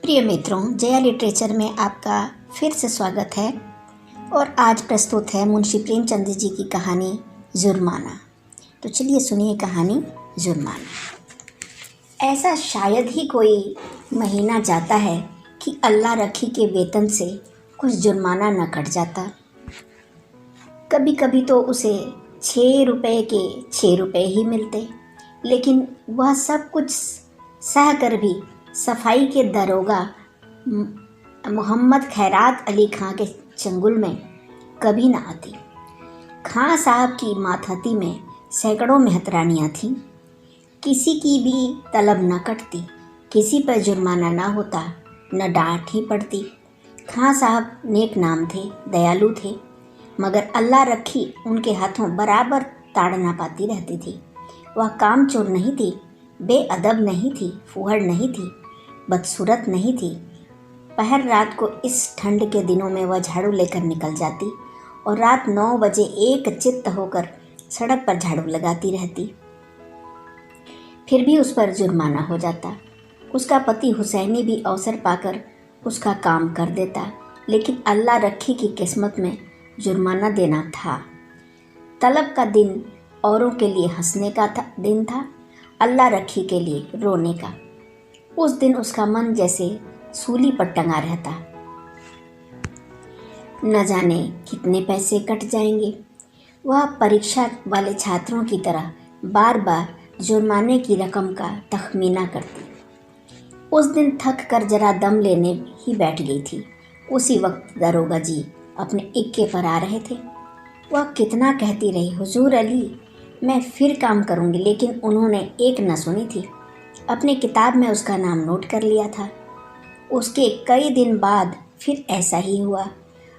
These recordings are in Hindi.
प्रिय मित्रों, जया लिटरेचर में आपका फिर से स्वागत है और आज प्रस्तुत है मुंशी प्रेमचंद जी की कहानी जुर्माना। तो चलिए सुनिए कहानी जुर्माना। ऐसा शायद ही कोई महीना जाता है कि अल्लाह रखी के वेतन से कुछ जुर्माना न कट जाता। कभी कभी तो उसे 6 रुपये के 6 रुपये ही मिलते, लेकिन वह सब कुछ सह कर भी सफाई के दरोगा मोहम्मद खैरात अली खां के चंगुल में कभी न आती। खां साहब की मातहती में सैकड़ों मेहतरानियाँ थीं। किसी की भी तलब न कटती, किसी पर जुर्माना न होता, न डांट ही पड़ती। खां साहब नेक नाम थे, दयालु थे, मगर अल्लाह रखी उनके हाथों बराबर ताड़ना पाती रहती थी। वह कामचोर नहीं थी, बेअदब नहीं थी, फूहड़ नहीं थी, बदसूरत नहीं थी। पहर रात को इस ठंड के दिनों में वह झाड़ू लेकर निकल जाती और रात 9 बजे एक चित्त होकर सड़क पर झाड़ू लगाती रहती। फिर भी उस पर जुर्माना हो जाता। उसका पति हुसैनी भी अवसर पाकर उसका काम कर देता, लेकिन अल्लाह रखी की किस्मत में जुर्माना देना था। तलब का दिन औरों के लिए हंसने का दिन था, अल्लाह रखी के लिए रोने का। उस दिन उसका मन जैसे सूली पर टंगा रहता। न जाने कितने पैसे कट जाएंगे। वह परीक्षा वाले छात्रों की तरह बार बार जुर्माने की रकम का तखमीना करती। उस दिन थक कर जरा दम लेने ही बैठ गई थी। उसी वक्त दरोगा जी अपने इक्के पर आ रहे थे। वह कितना कहती रही, हुजूर अली मैं फिर काम करूंगी, लेकिन उन्होंने एक न सुनी थी। अपने किताब में उसका नाम नोट कर लिया था। उसके कई दिन बाद फिर ऐसा ही हुआ।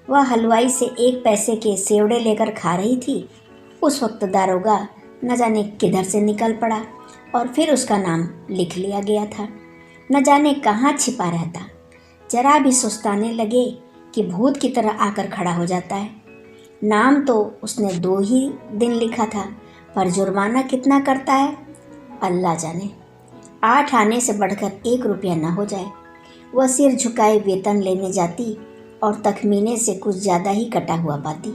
वह हलवाई से 1 पैसे के सेवड़े लेकर खा रही थी। उस वक्त दारोगा न जाने किधर से निकल पड़ा और फिर उसका नाम लिख लिया गया था। न जाने कहाँ छिपा रहता। जरा भी सुस्ताने लगे कि भूत की तरह आकर खड़ा हो जाता है। नाम तो उसने 2 ही दिन लिखा था, पर जुर्माना कितना करता है अल्लाह जाने। 8 आने से बढ़कर 1 रुपया न हो जाए। वह सिर झुकाए वेतन लेने जाती और तखमीने से कुछ ज़्यादा ही कटा हुआ पाती।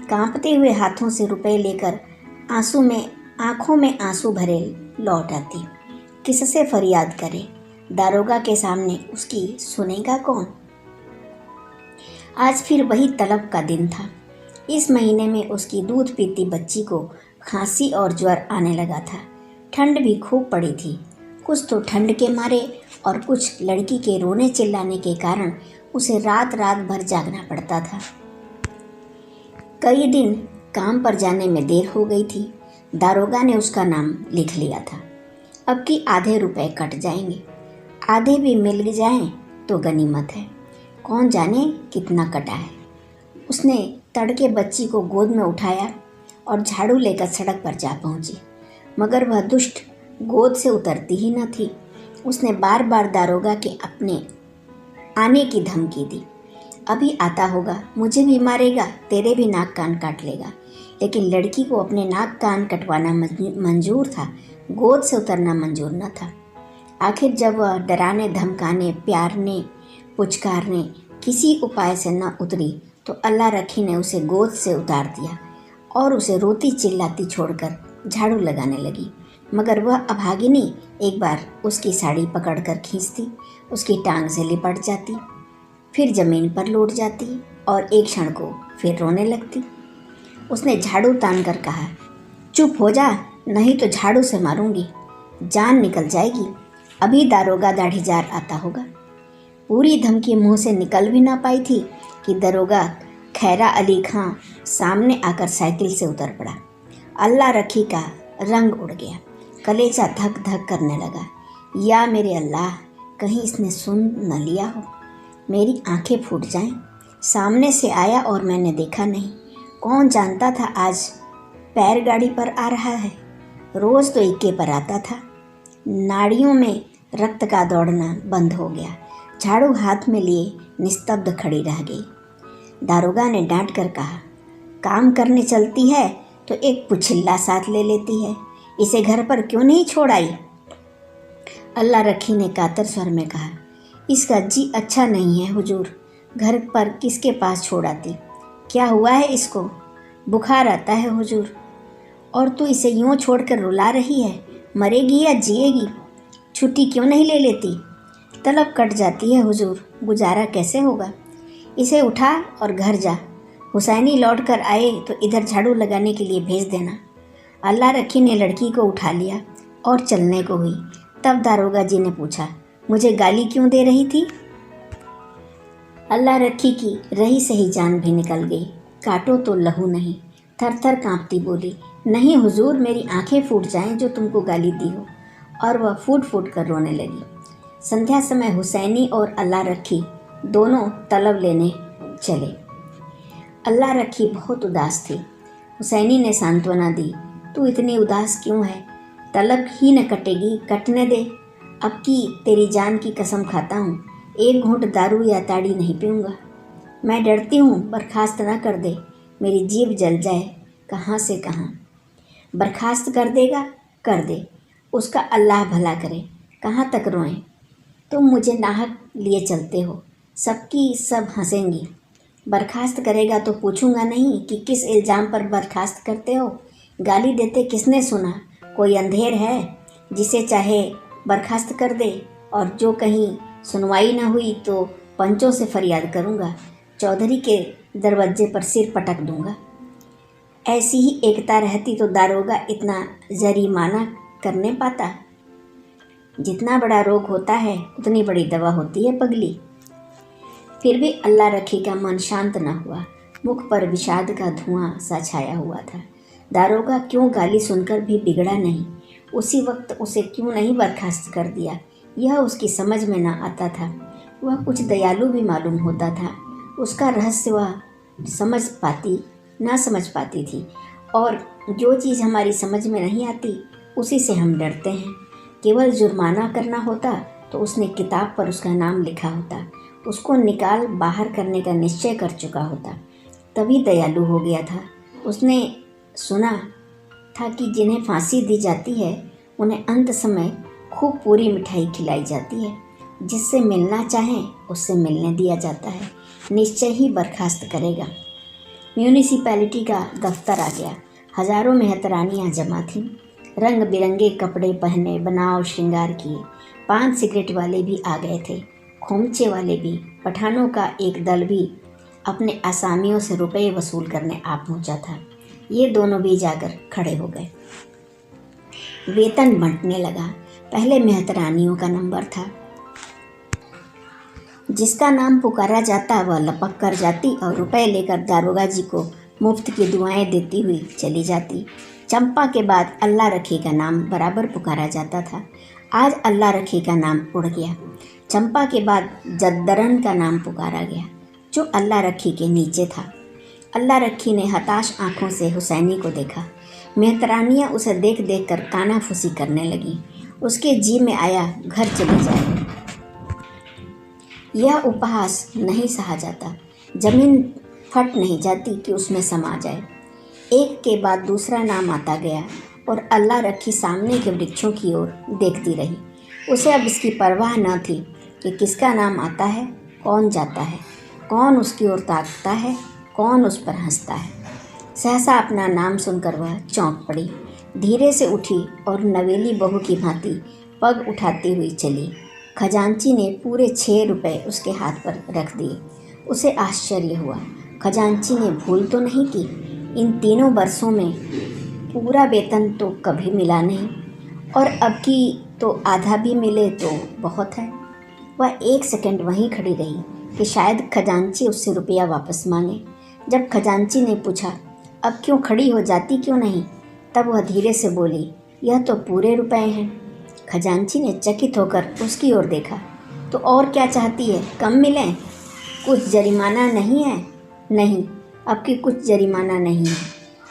कांपते हुए हाथों से रुपए लेकर आंखों में आंसू भरे लौट आती। किससे फरियाद करे? दारोगा के सामने उसकी सुनेगा कौन? आज फिर वही तलब का दिन था। इस महीने में उसकी दूध पीती बच्ची को खांसी और ज्वर आने लगा था। ठंड भी खूब पड़ी थी। कुछ तो ठंड के मारे और कुछ लड़की के रोने चिल्लाने के कारण उसे रात रात भर जागना पड़ता था। कई दिन काम पर जाने में देर हो गई थी। दारोगा ने उसका नाम लिख लिया था। अब की आधे रुपए कट जाएंगे। आधे भी मिल जाएं तो गनीमत है। कौन जाने कितना कटा है। उसने तड़के बच्ची को गोद में उठाया और झाड़ू लेकर सड़क पर जा पहुंची, मगर वह दुष्ट गोद से उतरती ही न थी। उसने बार बार दारोगा के अपने आने की धमकी दी। अभी आता होगा, मुझे भी मारेगा, तेरे भी नाक कान काट लेगा। लेकिन लड़की को अपने नाक कान कटवाना मंजूर था, गोद से उतरना मंजूर न था। आखिर जब वह डराने धमकाने प्यारने पुचकारने किसी उपाय से न उतरी तो अल्लाह रखी ने उसे गोद से उतार दिया और उसे रोती चिल्लाती छोड़कर झाड़ू लगाने लगी। मगर वह अभागिनी एक बार उसकी साड़ी पकड़कर खींचती, उसकी टांग से लिपट जाती, फिर ज़मीन पर लौट जाती और एक क्षण को फिर रोने लगती। उसने झाड़ू तान कर कहा, चुप हो जा, नहीं तो झाड़ू से मारूंगी, जान निकल जाएगी। अभी दारोगा दाढ़ीजार आता होगा। पूरी धमकी मुंह से निकल भी ना पाई थी कि दरोगा खैरा अली खां सामने आकर साइकिल से उतर पड़ा। अल्लाह रखी का रंग उड़ गया। कलेजा धक धक करने लगा। या मेरे अल्लाह, कहीं इसने सुन न लिया हो, मेरी आंखें फूट जाएं। सामने से आया और मैंने देखा नहीं। कौन जानता था आज पैर गाड़ी पर आ रहा है। रोज़ तो इक्के पर आता था। नाड़ियों में रक्त का दौड़ना बंद हो गया। झाड़ू हाथ में लिए निस्तब्ध खड़ी रह गई। दारोगा ने डांट कर कहा, काम करने चलती है तो एक पुछिल्ला साथ ले लेती है, इसे घर पर क्यों नहीं छोड़ आई? अल्लाह रखी ने कातर स्वर में कहा, इसका जी अच्छा नहीं है हुजूर, घर पर किसके पास छोड़ आती। क्या हुआ है इसको? बुखार आता है हुजूर। और तू इसे यूँ छोड़कर रुला रही है, मरेगी या जिएगी? छुट्टी क्यों नहीं ले लेती? तलब कट जाती है हुजूर, गुजारा कैसे होगा? इसे उठा और घर जा। हुसैनी लौट कर आए तो इधर झाड़ू लगाने के लिए भेज देना। अल्लाह रखी ने लड़की को उठा लिया और चलने को हुई। तब दारोगा जी ने पूछा, मुझे गाली क्यों दे रही थी? अल्लाह रखी की रही सही जान भी निकल गई। काटो तो लहू नहीं। थर थर कांपती बोली, नहीं हुजूर, मेरी आंखें फूट जाएं जो तुमको गाली दी हो। और वह फूट फूट कर रोने लगी। संध्या समय हुसैनी और अल्लाह रखी दोनों तलब लेने चले। अल्लाह रखी बहुत उदास थी। हुसैनी ने सांत्वना दी, तू इतनी उदास क्यों है? तलब ही न कटेगी, कटने दे। अब की तेरी जान की कसम खाता हूँ, एक घूंट दारू या ताड़ी नहीं पीऊँगा। मैं डरती हूँ बर्खास्त न कर दे, मेरी जीभ जल जाए कहाँ से कहाँ। बर्खास्त कर देगा? कर दे, उसका अल्लाह भला करे। कहाँ तक रोएं? तुम मुझे नाहक लिए चलते हो, सबकी सब हंसेंगी। बर्खास्त करेगा तो पूछूंगा नहीं कि किस इल्ज़ाम पर बर्खास्त करते हो। गाली देते किसने सुना? कोई अंधेर है जिसे चाहे बर्खास्त कर दे, और जो कहीं सुनवाई न हुई तो पंचों से फरियाद करूंगा, चौधरी के दरवाजे पर सिर पटक दूंगा। ऐसी ही एकता रहती तो दारोगा इतना जरिमाना करने पाता? जितना बड़ा रोग होता है उतनी बड़ी दवा होती है पगली। फिर भी अल्लाह रखी का मन शांत न हुआ। मुख पर विषाद का धुआं सा छाया हुआ था। दारोगा क्यों गाली सुनकर भी बिगड़ा नहीं? उसी वक्त उसे क्यों नहीं बर्खास्त कर दिया? यह उसकी समझ में न आता था। वह कुछ दयालु भी मालूम होता था। उसका रहस्य वह ना समझ पाती थी। और जो चीज़ हमारी समझ में नहीं आती उसी से हम डरते हैं। केवल जुर्माना करना होता तो उसने किताब पर उसका नाम लिखा होता, उसको निकाल बाहर करने का निश्चय कर चुका होता, तभी दयालु हो गया था। उसने सुना था कि जिन्हें फांसी दी जाती है उन्हें अंत समय खूब पूरी मिठाई खिलाई जाती है। जिससे मिलना चाहें उससे मिलने दिया जाता है, निश्चय ही बर्खास्त करेगा। म्यूनिसिपैलिटी का दफ्तर आ गया। हजारों मेहतरानियाँ जमा थीं। रंग बिरंगे कपड़े पहने, बनाव श्रृंगार किए। पान सिगरेट वाले भी आ गए थे, खोमचे वाले भी। पठानों का एक दल भी अपने आसामियों से रुपए वसूल करने आ पहुंचा था। ये दोनों भी जाकर खड़े हो गए। वेतन बंटने लगा। पहले मेहतरानियों का नंबर था। जिसका नाम पुकारा जाता वह लपक कर जाती और रुपए लेकर दारोगा जी को मुफ्त की दुआएं देती हुई चली जाती। चंपा के बाद अल्लाह रखी का नाम बराबर पुकारा जाता था। आज अल्लाह रखी का नाम उड़ गया। चंपा के बाद जद्दरन का नाम पुकारा गया, जो अल्लाह रखी के नीचे था। अल्लाह रखी ने हताश आंखों से हुसैनी को देखा। मेहतरानियाँ उसे देख देख कर कानाफूसी करने लगीं। उसके जी में आया घर चली जाए। यह उपहास नहीं सहा जाता। जमीन फट नहीं जाती कि उसमें समा जाए। एक के बाद दूसरा नाम आता गया और अल्लाह रखी सामने के वृक्षों की ओर देखती रही। उसे अब इसकी परवाह न थी कि किसका नाम आता है, कौन जाता है, कौन उसकी ओर ताकता है, कौन उस पर हंसता है। सहसा अपना नाम सुनकर वह चौंक पड़ी, धीरे से उठी और नवेली बहू की भांति पग उठाती हुई चली। खजांची ने पूरे 6 रुपए उसके हाथ पर रख दिए। उसे आश्चर्य हुआ। खजांची ने भूल तो नहीं की। इन 3 वर्षों में पूरा वेतन तो कभी मिला नहीं, और अब की तो आधा भी मिले तो बहुत है। वह 1 सेकंड वहीं खड़ी रही कि शायद खजांची उससे रुपया वापस मांगे। जब खजांची ने पूछा, अब क्यों खड़ी हो, जाती क्यों नहीं, तब वह धीरे से बोली, यह तो पूरे रुपए हैं। खजांची ने चकित होकर उसकी ओर देखा। तो और क्या चाहती है, कम मिलें? कुछ जरिमाना नहीं है? नहीं, अब की कुछ जरिमाना नहीं है।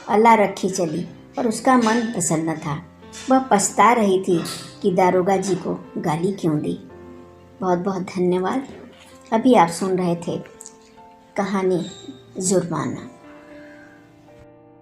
अल्लाह रखी चली और उसका मन प्रसन्न था। वह पछता रही थी कि दारोगा जी को गाली क्यों दी। बहुत बहुत धन्यवाद। अभी आप सुन रहे थे कहानी जुर्माना।